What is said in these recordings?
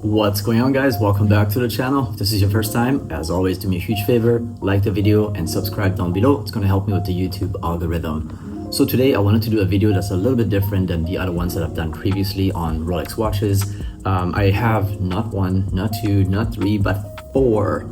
What's going on, guys? Welcome back to the channel. If this is your first time, as always, do me a huge favor, like the video and subscribe down below. It's going to help me with the YouTube algorithm. So today I wanted to do a video that's a little bit different than the other ones that I've done previously on Rolex watches. I have not one, not two, not three, but four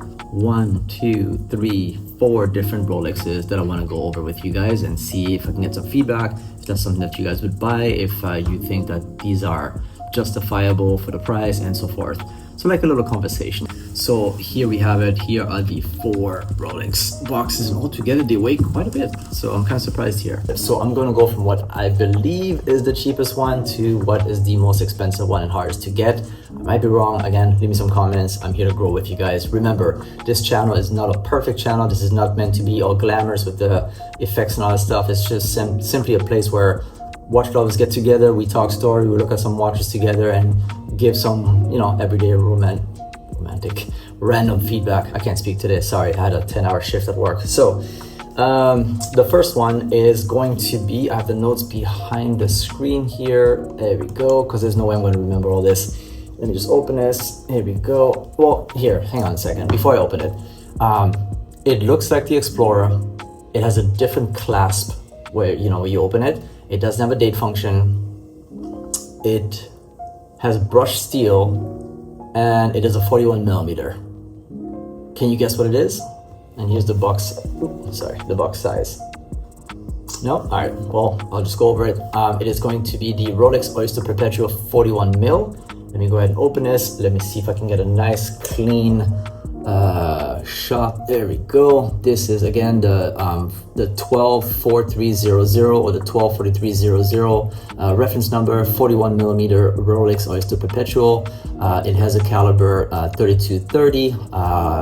different Rolexes that I want to go over with you guys and see if I can get some feedback, if that's something that you guys would buy, if you think that these are justifiable for the price and so forth. So like a little conversation. So here we have it. Here are the four Rolex boxes, and altogether they weigh quite a bit. So I'm kind of surprised here. So I'm going to go from what I believe is the cheapest one to what is the most expensive one and hardest to get. I might be wrong. Again, leave me some comments. I'm here to grow with you guys. Remember, this channel is not a perfect channel. This is not meant to be all glamorous with the effects and all that stuff. It's just simply a place where watch lovers get together, we talk story, we look at some watches together and give some, everyday romantic random feedback. I can't speak today, sorry, I had a 10-hour shift at work. So the first one is going to be, I have the notes behind the screen here. There we go, because there's no way I'm going to remember all this. Let me just open this. Here we go. Well, here, hang on a second before I open it. It looks like the Explorer. It has a different clasp where, when you open it. It doesn't have a date function. It has brushed steel and it is a 41 millimeter. Can you guess what it is? And here's the box, the box size. No? All right, well, I'll just go over it. It is going to be the Rolex Oyster Perpetual 41 mil. Let me go ahead and open this. Let me see if I can get a nice clean shot. There we go. This is again the 124300 or the 124300 reference number, 41 millimeter Rolex Oyster Perpetual. It has a caliber 3230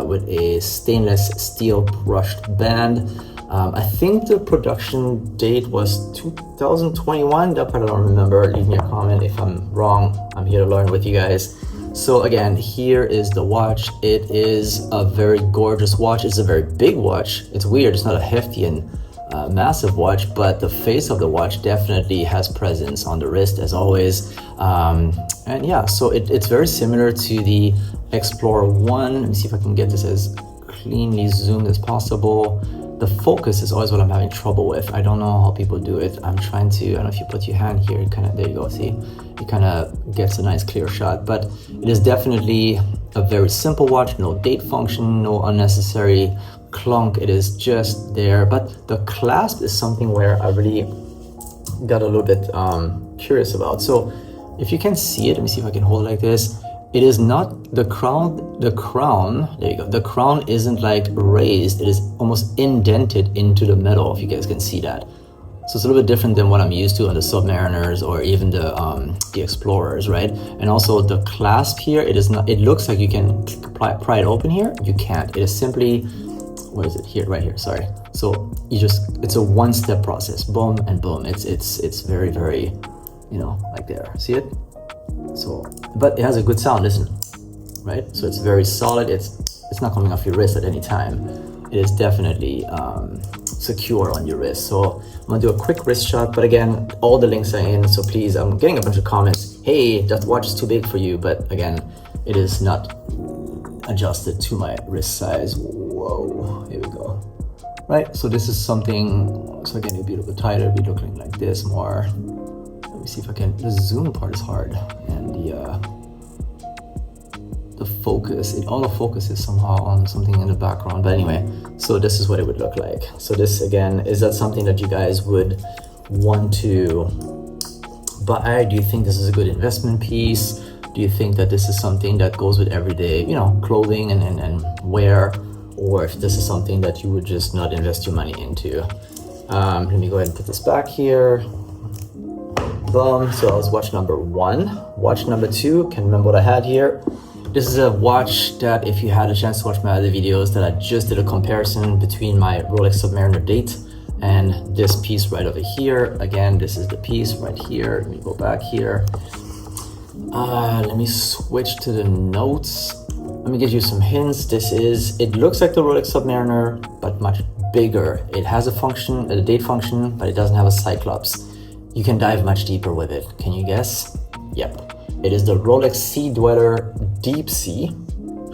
with a stainless steel brushed band. I think the production date was 2021. That part I don't remember. Leave me a comment if I'm wrong. I'm here to learn with you guys. So again, here is the watch. It is a very gorgeous watch. It's a very big watch. It's weird. It's not a hefty and massive watch, but the face of the watch definitely has presence on the wrist as always. And yeah, so it's very similar to the Explorer 1. Let me see if I can get this as cleanly zoomed as possible. The focus is always what I'm having trouble with. I don't know how people do it. I'm trying to, I don't know if you put your hand here, there you go, see? It kind of gets a nice clear shot, but it is definitely a very simple watch, no date function, no unnecessary clunk. It is just there, but the clasp is something where I really got a little bit curious about. So if you can see it, let me see if I can hold it like this. It is not the crown, there you go. The crown isn't like raised, it is almost indented into the metal, if you guys can see that. So it's a little bit different than what I'm used to on the Submariners or even the Explorers, right? And also the clasp here, it is not, it looks like you can pry it open here. You can't, it is simply, what is it here, right here, sorry. So you just, it's a one-step process, boom and boom. It's very, very, like there, see it? So, but it has a good sound, listen, right? So it's very solid. It's not coming off your wrist at any time. It is definitely secure on your wrist. So I'm gonna do a quick wrist shot, but again, all the links are in, so please, I'm getting a bunch of comments. Hey, that watch is too big for you, but again, it is not adjusted to my wrist size. Whoa, here we go. Right, so this is something, so again, it'll be a little bit tighter, it'll be looking like this more. Let me see if I can, the zoom part is hard, and the focus, all the focus is somehow on something in the background, but anyway, so this is what it would look like. So this again, is that something that you guys would want to buy? Do you think this is a good investment piece? Do you think that this is something that goes with everyday, clothing and wear, or if this is something that you would just not invest your money into? Let me go ahead and put this back here. Boom. So that was watch number one. Watch number two, can't remember what I had here. This is a watch that, if you had a chance to watch my other videos, that I just did a comparison between my Rolex Submariner date and this piece right over here. Again, this is the piece right here. Let me go back here. Let me switch to the notes. Let me give you some hints. It looks like the Rolex Submariner, but much bigger. It has a function, a date function, but it doesn't have a Cyclops. You can dive much deeper with it. Can you guess? Yep. It is the Rolex Sea Dweller Deepsea.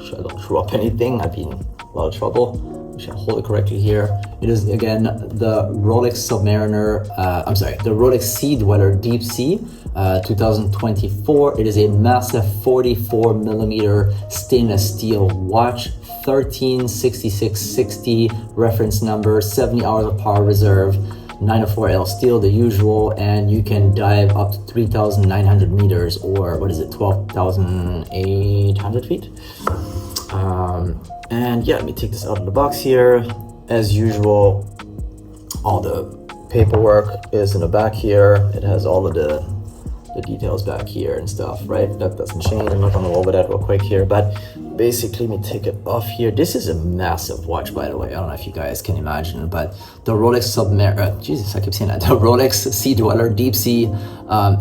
Sure I don't screw up anything, I'd be in a lot of trouble. Should I hold it correctly here? It is again the Rolex Submariner, the Rolex Sea Dweller Deepsea 2024. It is a massive 44mm stainless steel watch, 136660 reference number, 70 hours of power reserve, 904L steel, the usual, and you can dive up to 3,900 meters, or what is it, 12,800 feet? And yeah, let me take this out of the box here. As usual, all the paperwork is in the back here. It has all of the details back here and stuff, right? That doesn't change. I'm not gonna go over that real quick here, but basically, let me take it off here. This is a massive watch, by the way. I don't know if you guys can imagine, but the Rolex Submariner, Jesus, I keep saying that. The Rolex Sea Dweller Deepsea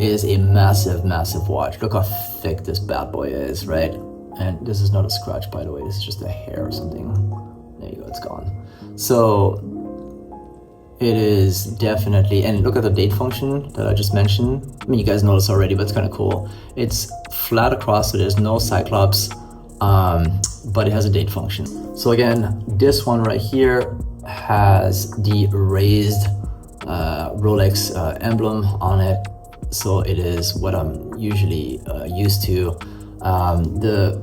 is a massive, massive watch. Look how thick this bad boy is, right? And this is not a scratch, by the way. This is just a hair or something. There you go, it's gone. So it is definitely, and look at the date function that I just mentioned. I mean, you guys know this already, but it's kind of cool. It's flat across, so there's no cyclops, but it has a date function. So again, this one right here has the raised Rolex emblem on it. So it is what I'm usually used to. The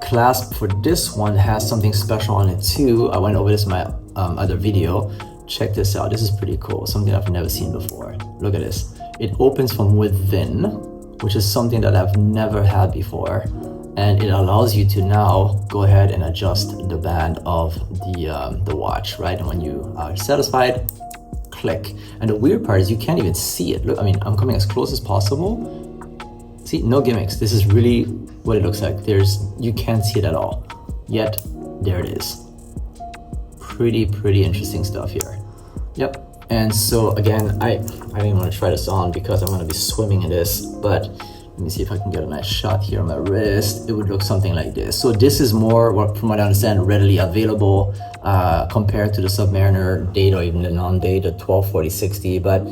clasp for this one has something special on it too. I went over this in my other video. Check this out. This is pretty cool. Something I've never seen before. Look at this. It opens from within, which is something that I've never had before. And it allows you to now go ahead and adjust the band of the watch, right? And when you are satisfied, click. And the weird part is you can't even see it. Look, I mean, I'm coming as close as possible. See, no gimmicks. This is really what it looks like. You can't see it at all. Yet, there it is. Pretty interesting stuff here. Yep. And so again, I didn't want to try this on because I'm going to be swimming in this, but let me see if I can get a nice shot here on my wrist. It would look something like this. So this is more, from what I understand, readily available compared to the Submariner date or even the non-date, the 124060, but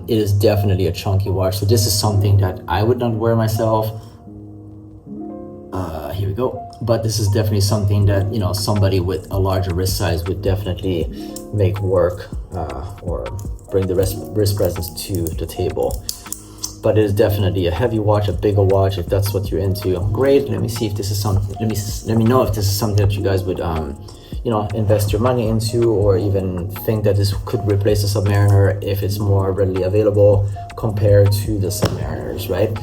it is definitely a chunky watch. So this is something that I would not wear myself. Here we go. But this is definitely something that, you know, somebody with a larger wrist size would definitely make work or bring the wrist presence to the table. But it is definitely a heavy watch, a bigger watch, if that's what you're into. Great. Let me see if this is something, let me know if this is something that you guys would you know, invest your money into, or even think that this could replace the Submariner if it's more readily available compared to the Submariners, right?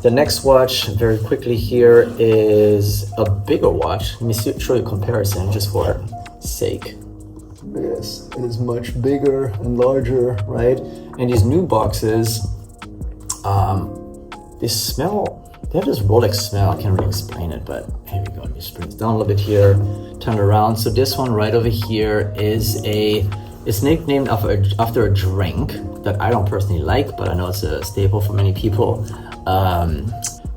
The next watch, very quickly here, is a bigger watch. Let me show you a comparison just for sake. Look at this. It is much bigger and larger, right? And these new boxes, they smell, they have this Rolex smell. I can't really explain it, but here we go. Let me just bring it down a little bit here, turn it around. So this one right over here is it's nicknamed after a drink that I don't personally like, but I know it's a staple for many people.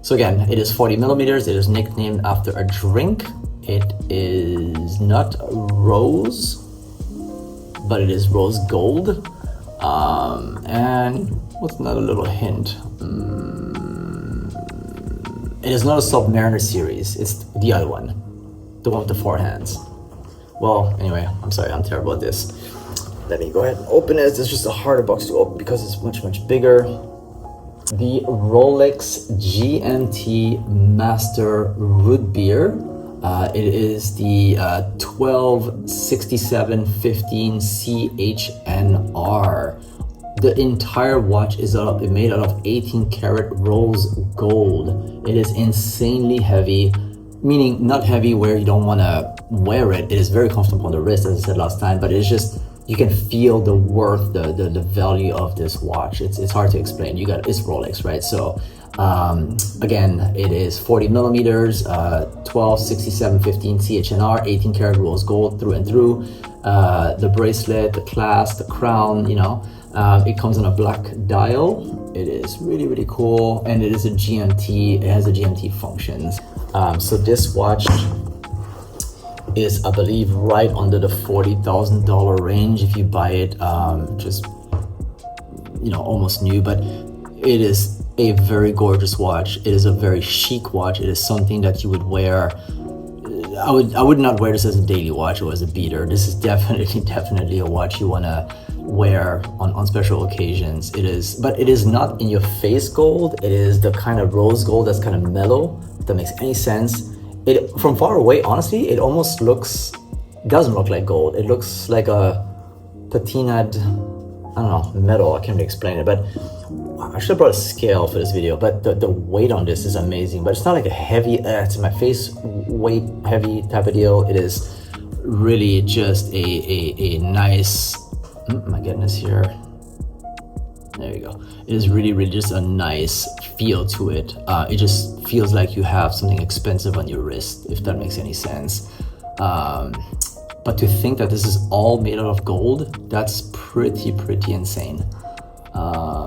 So again, it is 40mm. It is nicknamed after a drink. It is not rose, but it is rose gold. And what's another little hint? It is not a Submariner series. It's the other one, the one with the 4 hands. Well, anyway, I'm sorry, I'm terrible at this. Let me go ahead and open it. It's just a harder box to open because it's much bigger. The Rolex GMT-Master root beer. It is the 126715 CHNR. The entire watch is made out of 18 karat rose gold. It is insanely heavy, meaning not heavy where you don't want to wear it. It is very comfortable on the wrist, as I said last time, but it's just, you can feel the worth, the value of this watch. It's hard to explain. It's Rolex, right? So again, it is 40mm, 126715 CHNR, 18 karat rose gold through and through. The bracelet, the clasp, the crown, you know, it comes on a black dial. It is really cool, and it is a GMT. It has a GMT functions. So this watch is, I believe, right under the $40,000 range if you buy it just, you know, almost new, but it is a very gorgeous watch. It is a very chic watch. It is something that you would wear. I would not wear this as a daily watch or as a beater. This is definitely a watch you want to wear on special occasions. But it is not in your face gold. It is the kind of rose gold that's kind of mellow, if that makes any sense. It, from far away, honestly, it almost doesn't look like gold. It looks like a patinaed, I don't know, metal. I can't really explain it, but I should have brought a scale for this video. But the weight on this is amazing. But it's not like a heavy, it's in my face weight heavy type of deal. It is really just a nice, my goodness here. There you go. It is really just a nice feel to it. It just feels like you have something expensive on your wrist, if that makes any sense. But to think that this is all made out of gold, that's pretty insane.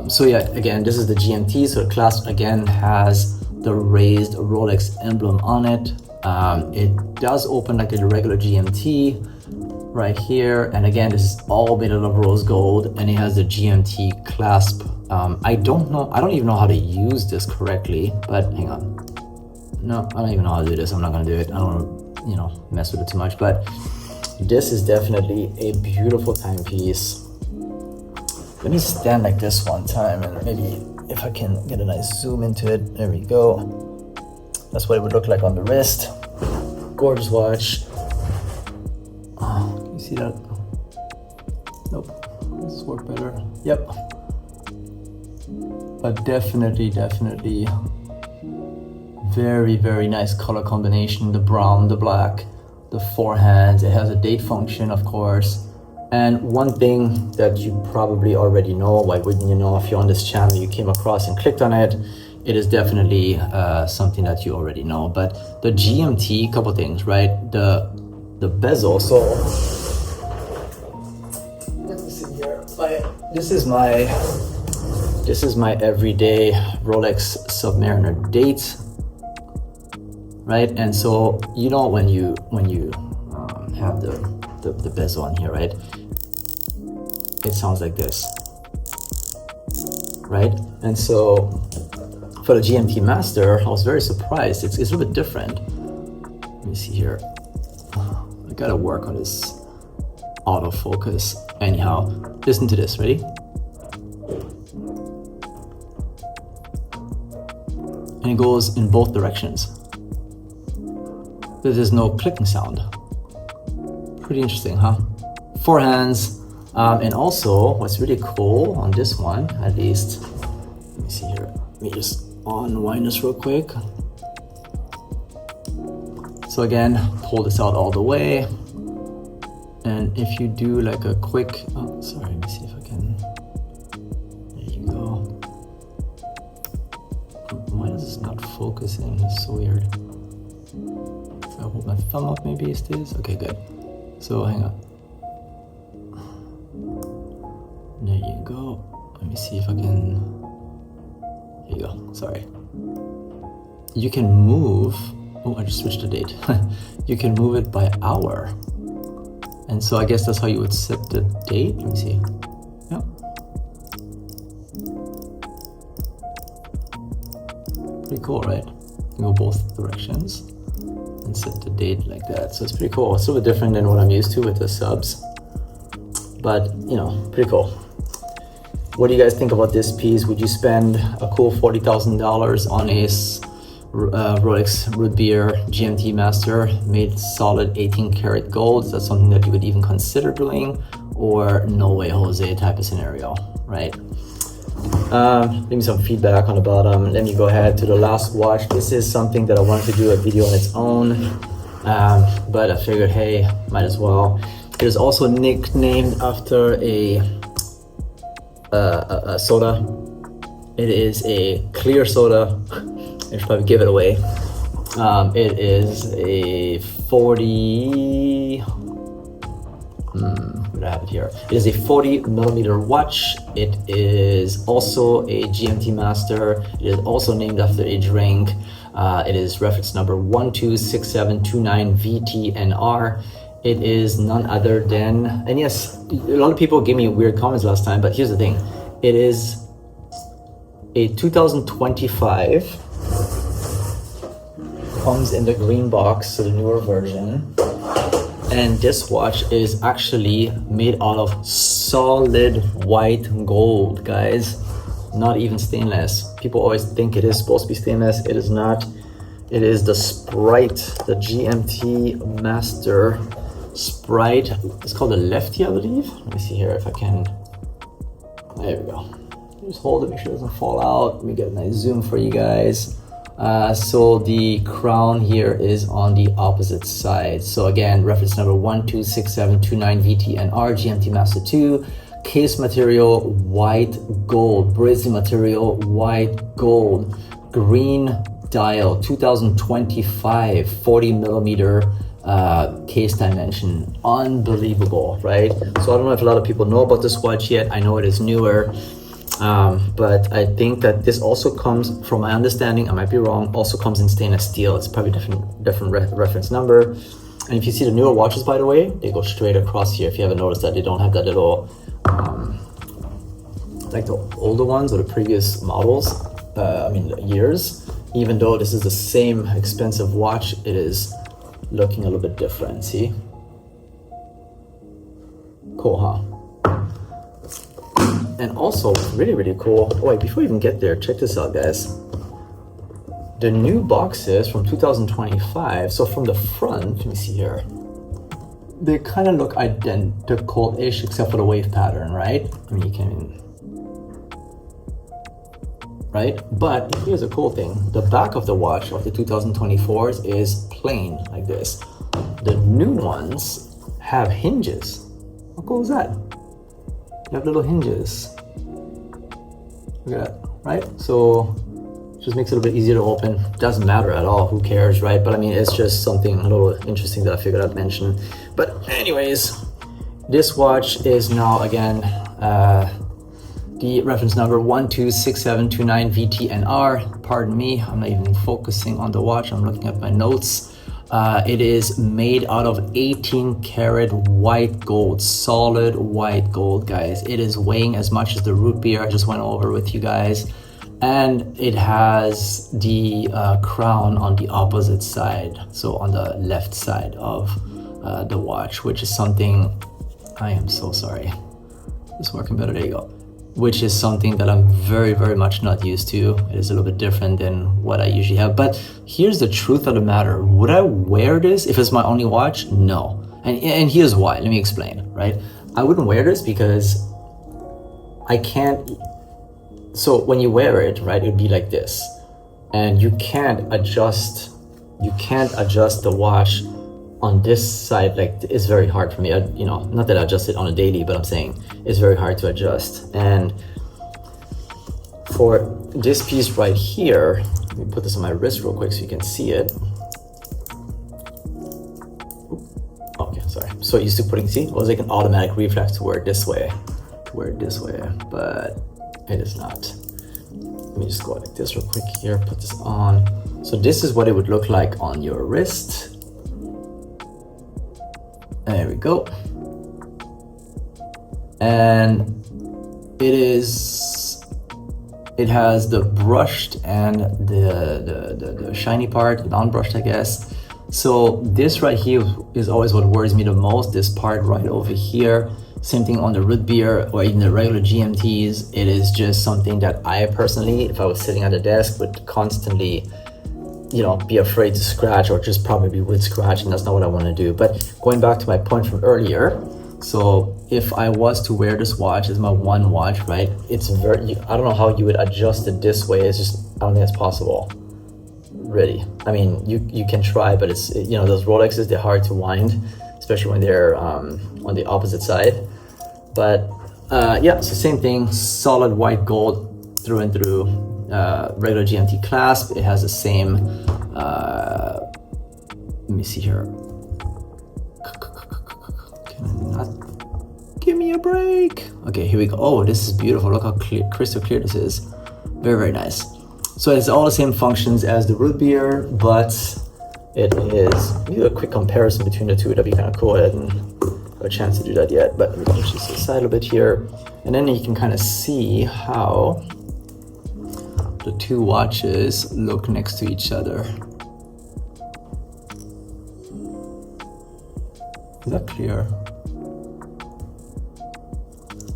So yeah, again, this is the GMT. So the clasp again has the raised Rolex emblem on it. It does open like a regular GMT right here. And again, this is all made out of rose gold, and it has the GMT clasp. I don't even know how to use this correctly, but hang on. No, I don't even know how to do this. I'm not gonna do it. I don't want to, mess with it too much, but this is definitely a beautiful timepiece. Let me stand like this one time, and maybe if I can get a nice zoom into it. There we go. That's what it would look like on the wrist. Gorgeous watch. Oh, can you see that? Nope. This work better. Yep. But definitely very nice color combination. The brown, the black, the four hands. It has a date function, of course. And one thing that you probably already know, why wouldn't you know if you're on this channel, you came across and clicked on it, it is definitely something that you already know. But the GMT, couple things, right? The bezel, so let me see here. This is my everyday Rolex Submariner date, right? And so when you have the bezel on here, right? It sounds like this, right? And so for the GMT-Master, I was very surprised. It's a little bit different. Let me see here. I gotta work on this autofocus. Anyhow, listen to this, ready? And it goes in both directions. There's no clicking sound. Pretty interesting, huh? Four hands. And also, what's really cool on this one, at least, let me see here. Let me just unwind this real quick. So again, pull this out all the way. And if you do like a quick, oh, sorry, let me see if I can, there you go. Why is this not focusing? It's so weird. If I hold my thumb up, maybe it stays. Okay, good. So hang on. There you go. Let me see if I can, there you go, sorry. You can move, oh, I just switched the date. You can move it by hour. And so I guess that's how you would set the date. Let me see. Yeah. Pretty cool, right? You go both directions and set the date like that. So it's pretty cool. It's a little bit different than what I'm used to with the subs, but pretty cool. What do you guys think about this piece? Would you spend a cool $40,000 on a Rolex Root Beer GMT-Master made solid 18 karat gold? Is that something that you would even consider doing, or no way Jose type of scenario, right? Leave me some feedback on the bottom. Let me go ahead to the last watch. This is something that I wanted to do a video on its own, but I figured, hey, might as well. It is also nicknamed after a soda. It is a clear soda. I should probably give it away. It is a 40. What do I have it here? It is a 40 millimeter watch. It is also a GMT-Master. It is also named after a drink. It is reference number 126729VTNR. It is none other than, and yes, a lot of people gave me weird comments last time, but here's the thing. It is a 2025, comes in the green box, so the newer version. And this watch is actually made out of solid white gold, guys. Not even stainless. People always think it is supposed to be stainless. It is not. It is the Sprite, the GMT-Master Sprite. It's called the Lefty, I believe. Let me see here if I can. There we go. Just hold it, make sure it doesn't fall out. Let me get a nice zoom for you guys. So the crown here is on the opposite side. So again, reference number 126729VTNR GMT-Master 2. Case material, white gold. Bezel material, white gold. Green dial, 2025, 40 millimeter case dimension. Unbelievable, right? So I don't know if a lot of people know about this watch yet. I know it is newer. But I think that this also comes, from my understanding, I might be wrong, also comes in stainless steel. It's probably different reference number. And if you see the newer watches, by the way, they go straight across here. If you haven't noticed that, they don't have that little, like the older ones or the previous models, years. Even though this is the same expensive watch, it is looking a little bit different, see? Cool, huh? And also, really, really cool. Oh wait, before we even get there, check this out, guys. The new boxes from 2025, so from the front, let me see here. They kind of look identical-ish, except for the wave pattern, right? I mean, you can't even, right? But here's a cool thing. The back of the watch of the 2024s is plain, like this. The new ones have hinges. How cool is that? You have little hinges. Look at that, right? So just makes it a bit easier to open. Doesn't matter at all, who cares, right? But I mean, it's just something a little interesting that I figured I'd mention. But anyways, this watch is now, again, the reference number 126729VTNR. Pardon me, I'm not even focusing on the watch, I'm looking at my notes. It is made out of 18 karat white gold, solid white gold, guys. It is weighing as much as the root beer I just went over with you guys. And it has the crown on the opposite side, so on the left side of the watch, which is something, I am so sorry. It's working better, there you go. Which is something that I'm very, very much not used to. It is a little bit different than what I usually have. But here's the truth of the matter. Would I wear this if it's my only watch? No. And here's why. Let me explain, right? I wouldn't wear this because I can't. So when you wear it, right, it'd be like this. And you can't adjust the watch on this side. Like, it's very hard for me. Not that I adjust it on a daily, but I'm saying it's very hard to adjust. And for this piece right here, let me put this on my wrist real quick so you can see it. Okay, sorry. So used to putting, see, it was like an automatic reflex to wear it this way, but it is not. Let me just go like this real quick here, put this on. So this is what it would look like on your wrist. There we go. And it has the brushed and the shiny part, non-brushed, I guess. So this right here is always what worries me the most, this part right over here. Same thing on the root beer or even the regular GMTs. It is just something that I personally, if I was sitting at the desk, would constantly, be afraid to scratch, or just probably would scratch, and that's not what I want to do. But going back to my point from earlier, so if I was to wear this watch as my one watch, right, it's very, I don't know how you would adjust it this way. It's just, I don't think it's possible, really. I mean, you can try, but it's, those Rolexes, they're hard to wind, especially when they're on the opposite side. But yeah, so same thing, solid white gold through and through. Regular GMT clasp. It has the same, let me see here. Can I not? Give me a break. Okay, here we go. Oh, this is beautiful. Look how crystal clear this is. Very, very nice. So it's all the same functions as the root beer, but it is, let me do a quick comparison between the two. That'd be kind of cool. I hadn't got a chance to do that yet, but let me push this aside a little bit here. And then you can kind of see how the two watches look next to each other. Is that clear?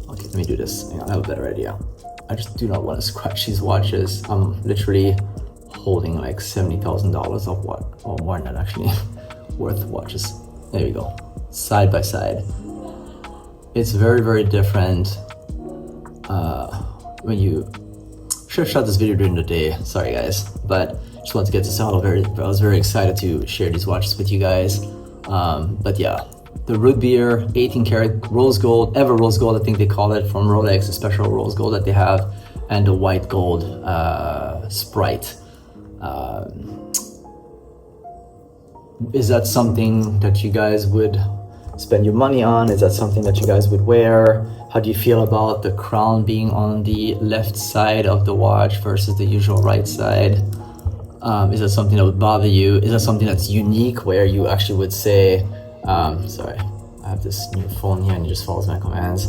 Okay, let me do this. I have a better idea. I just do not want to scratch these watches. I'm literally holding like $70,000 of what, or more than that actually, worth of watches. There you go, side by side. It's very, very different when you, should have shot this video during the day, sorry guys, but just wanted to get this out. I was very excited to share these watches with you guys. But yeah, the root beer 18 karat rose gold, Everose gold I think they call it from Rolex, the special rose gold that they have, and the white gold Sprite. Is that something that you guys would spend your money on? Is that something that you guys would wear? How do you feel about the crown being on the left side of the watch versus the usual right side? Is that something that would bother you? Is that something that's unique where you actually would say, sorry, I have this new phone here and it just follows my commands.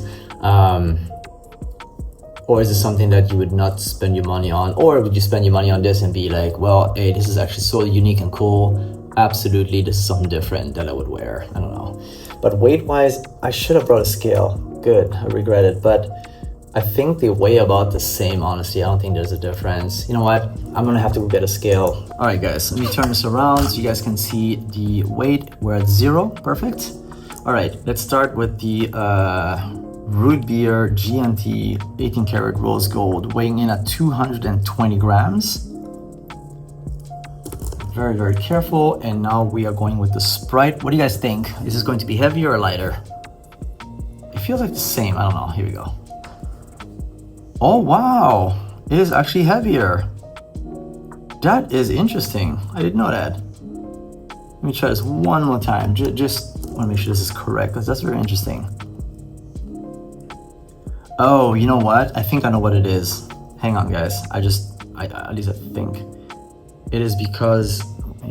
Or is it something that you would not spend your money on? Or would you spend your money on this and be like, well, hey, this is actually so unique and cool. Absolutely, this is something different that I would wear. I don't know. But weight-wise, I should have brought a scale. Good, I regret it. But I think they weigh about the same, honestly. I don't think there's a difference. You know what? I'm gonna have to go get a scale. All right, guys, let me turn this around so you guys can see the weight. We're at 0, perfect. All right, let's start with the root beer GMT 18 karat rose gold, weighing in at 220 grams. Very, very careful. And now we are going with the Sprite. What do you guys think? Is this going to be heavier or lighter? It feels like the same. I don't know. Here we go. Oh, wow. It is actually heavier. That is interesting. I didn't know that. Let me try this one more time. Just want to make sure this is correct because that's very interesting. Oh, you know what? I think I know what it is. Hang on, guys. At least I think. It is because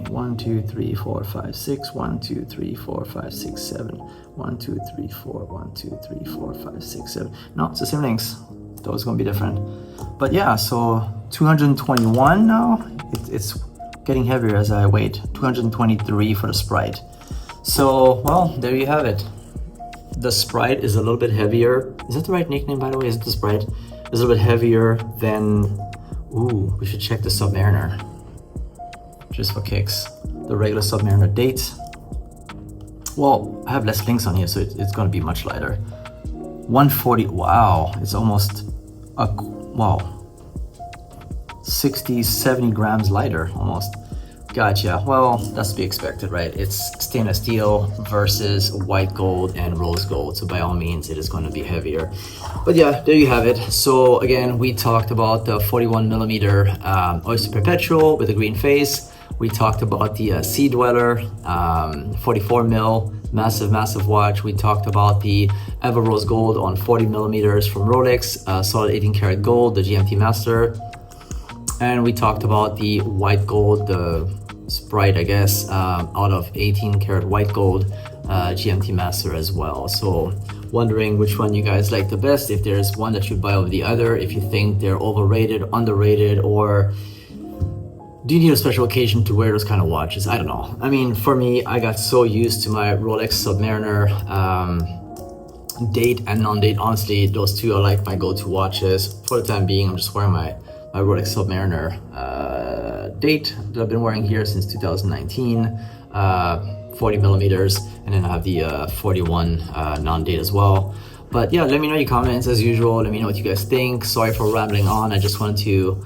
1, 2, 3, 4, 5, 6, 1, 2, 3, 4, 5, 6, 7, 1, 2, 3, 4, 1, 2, 3, 4, 5, 6, 7. No, it's the same lengths. Those gonna be different. But yeah, so 221 now. It's getting heavier as I wait. 223 for the Sprite. So, well, there you have it. The Sprite is a little bit heavier. Is that the right nickname, by the way? Is it the Sprite? It's a little bit heavier than, ooh, we should check the Submariner. Just for kicks. The regular Submariner date. Well, I have less links on here, so it's gonna be much lighter. 140, wow, it's almost, wow, 60, 70 grams lighter, almost. Gotcha, well, that's to be expected, right? It's stainless steel versus white gold and rose gold, so by all means, it is gonna be heavier. But yeah, there you have it. So again, we talked about the 41 millimeter Oyster Perpetual with a green face. We talked about the Sea Dweller 44 mil, massive watch. We talked about the Everose gold on 40 millimeters from Rolex, solid 18 karat gold, the GMT-Master. And we talked about the white gold, the Sprite, I guess, out of 18 karat white gold, GMT-Master as well. So wondering which one you guys like the best, if there's one that you buy over the other, if you think they're overrated, underrated, or do you need a special occasion to wear those kind of watches? I don't know. I mean, for me, I got so used to my Rolex Submariner date and non-date. Honestly, those two are like my go-to watches. For the time being, I'm just wearing my Rolex Submariner date that I've been wearing here since 2019, 40 millimeters, and then I have the 41 non-date as well. But yeah, let me know your comments as usual. Let me know what you guys think. Sorry for rambling on. I just wanted to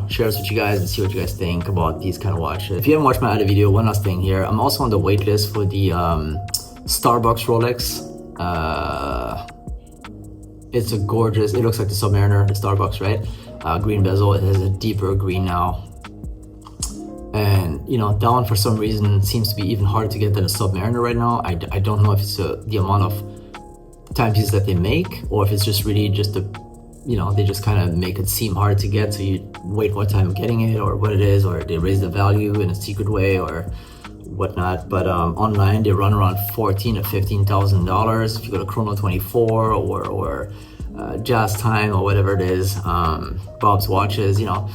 share this with you guys and see what you guys think about these kind of watches. If you haven't watched my other video, one last thing here. I'm also on the wait list for the Starbucks Rolex. It's a gorgeous, it looks like the Submariner, the Starbucks, right? Green bezel, it has a deeper green now. And that one for some reason seems to be even harder to get than a Submariner right now. I don't know if it's the amount of timepieces that they make, or if it's just really just they just kind of make it seem hard to get, so you wait more time getting it, or what it is, or they raise the value in a secret way or whatnot. But online they run around $14,000 to $15,000 if you go to Chrono 24 or Jazz Time or whatever it is, Bob's watches, you know,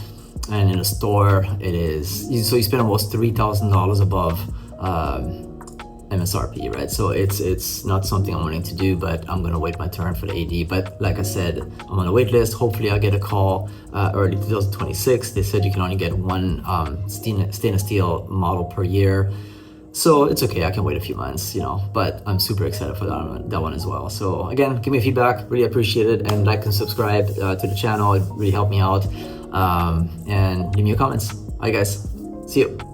and in a store it is, so you spend almost $3,000 above MSRP, right? So it's not something I'm wanting to do, but I'm gonna wait my turn for the AD. But like I said, I'm on a wait list. Hopefully I'll get a call early 2026. They said you can only get one stainless steel model per year. So it's okay, I can wait a few months, you know, but I'm super excited for that one as well. So again, give me feedback, really appreciate it, and like and subscribe to the channel. It really helped me out. And leave me your comments. All right, guys, see you.